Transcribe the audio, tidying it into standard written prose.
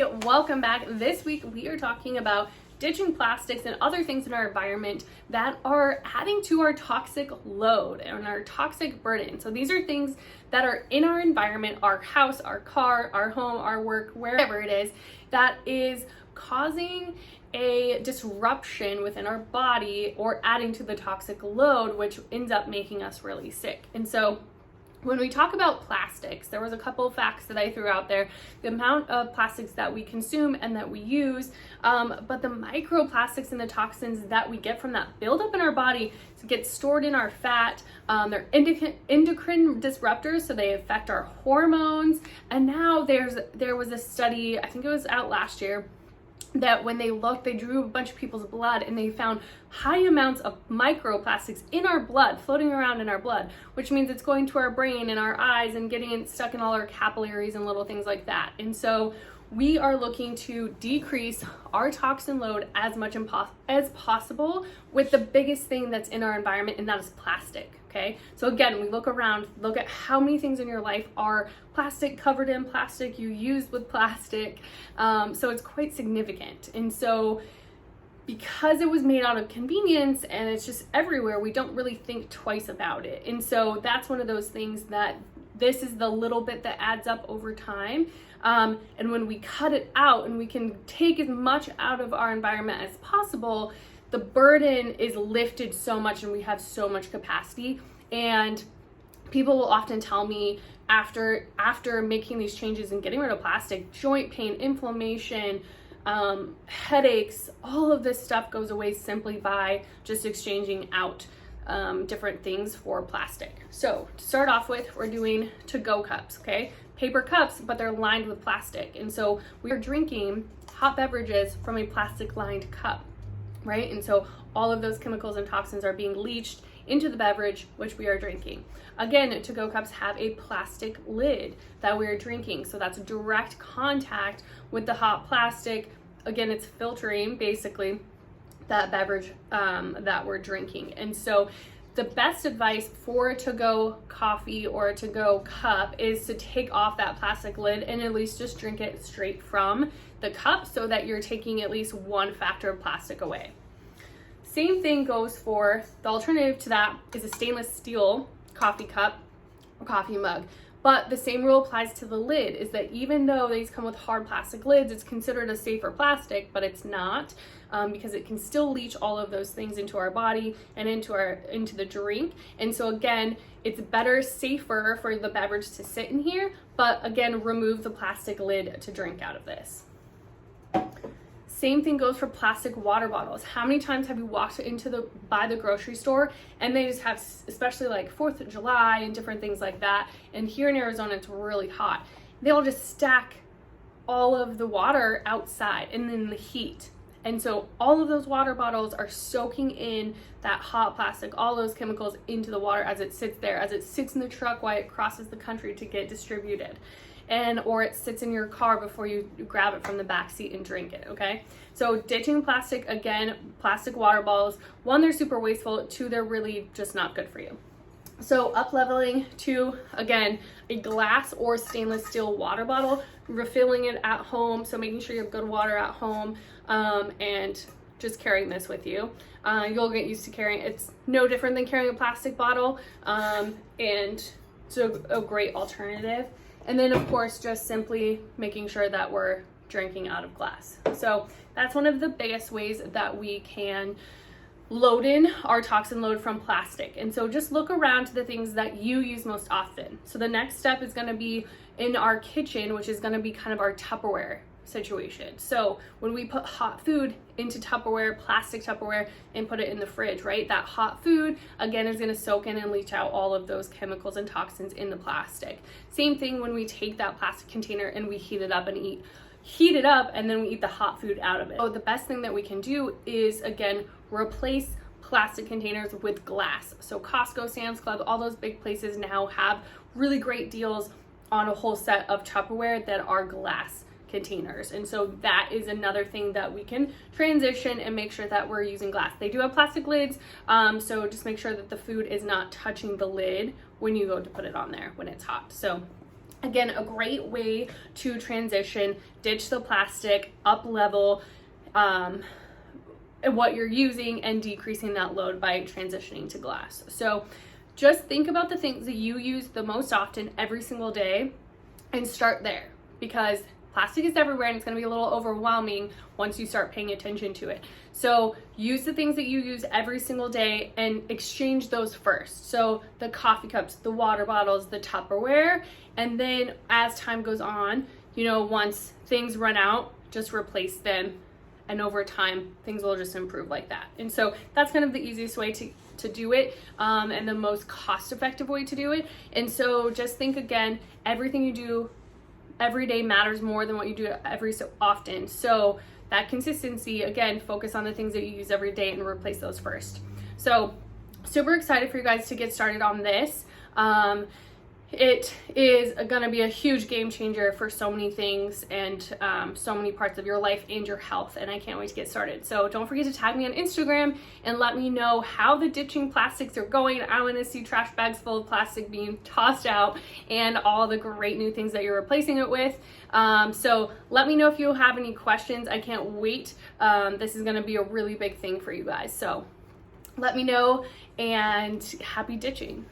Hey, welcome back. This week we are talking about ditching plastics and other things in our environment that are adding to our toxic load and our toxic burden. So these are things that are in our environment, our house, our car, our home, our work, wherever it is, that is causing a disruption within our body or adding to the toxic load, which ends up making us really sick. And so when we talk about plastics, there was a couple of facts that I threw out there. The amount of plastics that we consume and that we use, but the microplastics and the toxins that we get from that build up in our body to get stored in our fat. They're endocrine disruptors, so they affect our hormones. And now there was a study, I think it was out last year, that when they looked, they drew a bunch of people's blood and they found high amounts of microplastics in our blood, floating around in our blood, which means it's going to our brain and our eyes and getting stuck in all our capillaries and little things like that. And so we are looking to decrease our toxin load as much as possible with the biggest thing that's in our environment, and that is plastic. Okay, so again, we look around, look at how many things in your life are plastic, covered in plastic, you used with plastic. So it's quite significant. And so because it was made out of convenience and it's just everywhere, we don't really think twice about it. And so that's one of those things that this is the little bit that adds up over time. And when we cut it out and we can take as much out of our environment as possible, the burden is lifted so much and we have so much capacity. And people will often tell me after making these changes and getting rid of plastic, joint pain, inflammation, headaches, all of this stuff goes away simply by just exchanging out different things for plastic. So to start off with, we're doing to-go cups, okay? Paper cups, but they're lined with plastic. And so we are drinking hot beverages from a plastic lined cup, right? And so all of those chemicals and toxins are being leached into the beverage which we are drinking. Again, to-go cups have a plastic lid that we're drinking, so that's direct contact with the hot plastic. Again, it's filtering basically that beverage that we're drinking. And so the best advice for a to-go coffee or a to-go cup is to take off that plastic lid and at least just drink it straight from the cup, so that you're taking at least one factor of plastic away. Same thing goes for the alternative to that is a stainless steel coffee cup or coffee mug. But the same rule applies to the lid, is that even though these come with hard plastic lids, it's considered a safer plastic, but it's not, because it can still leach all of those things into our body and into the drink. And so again, it's better, safer for the beverage to sit in here, but again, remove the plastic lid to drink out of this. Same thing goes for plastic water bottles. How many times have you walked by the grocery store and they just have, especially like 4th of July and different things like that, and here in Arizona it's really hot, they'll just stack all of the water outside and then the heat. And so all of those water bottles are soaking in that hot plastic, all those chemicals into the water as it sits there, as it sits in the truck while it crosses the country to get distributed. Or it sits in your car before you grab it from the back seat and drink it, okay? So ditching plastic, again, plastic water bottles, 1, they're super wasteful, 2, they're really just not good for you. So up-leveling to, again, a glass or stainless steel water bottle, refilling it at home, so making sure you have good water at home, and just carrying this with you. You'll get used to carrying, it's no different than carrying a plastic bottle, and so a great alternative. And then of course, just simply making sure that we're drinking out of glass. So that's one of the biggest ways that we can load in our toxin load from plastic. And so just look around to the things that you use most often. So the next step is gonna be in our kitchen, which is gonna be kind of our Tupperware situation. So when we put hot food into Tupperware, plastic Tupperware, and put it in the fridge, right? That hot food, again, is gonna soak in and leach out all of those chemicals and toxins in the plastic. Same thing when we take that plastic container and we heat it up and then we eat the hot food out of it. So the best thing that we can do is, again, replace plastic containers with glass. So Costco, Sam's Club, all those big places now have really great deals on a whole set of Tupperware that are glass containers. And so that is another thing that we can transition and make sure that we're using glass. They do have plastic lids, so just make sure that the food is not touching the lid when you go to put it on there when it's hot. So Again, a great way to transition, ditch the plastic, up level what you're using, and decreasing that load by transitioning to glass. So just think about the things that you use the most often every single day and start there, because plastic is everywhere and it's going to be a little overwhelming once you start paying attention to it. So use the things that you use every single day and exchange those first. So the coffee cups, the water bottles, the Tupperware, and then as time goes on, once things run out, just replace them. And over time, things will just improve like that. And so that's kind of the easiest way to do it, and the most cost-effective way to do it. And so just think again, everything you do every day matters more than what you do every so often. So that consistency, again, focus on the things that you use every day and replace those first. So super excited for you guys to get started on this. It is going to be a huge game changer for so many things and so many parts of your life and your health, and I can't wait to get started. So don't forget to tag me on Instagram and let me know how the ditching plastics are going. I want to see trash bags full of plastic being tossed out and all the great new things that you're replacing it with. So let me know if you have any questions. I can't wait. This is going to be a really big thing for you guys. So let me know, and happy ditching.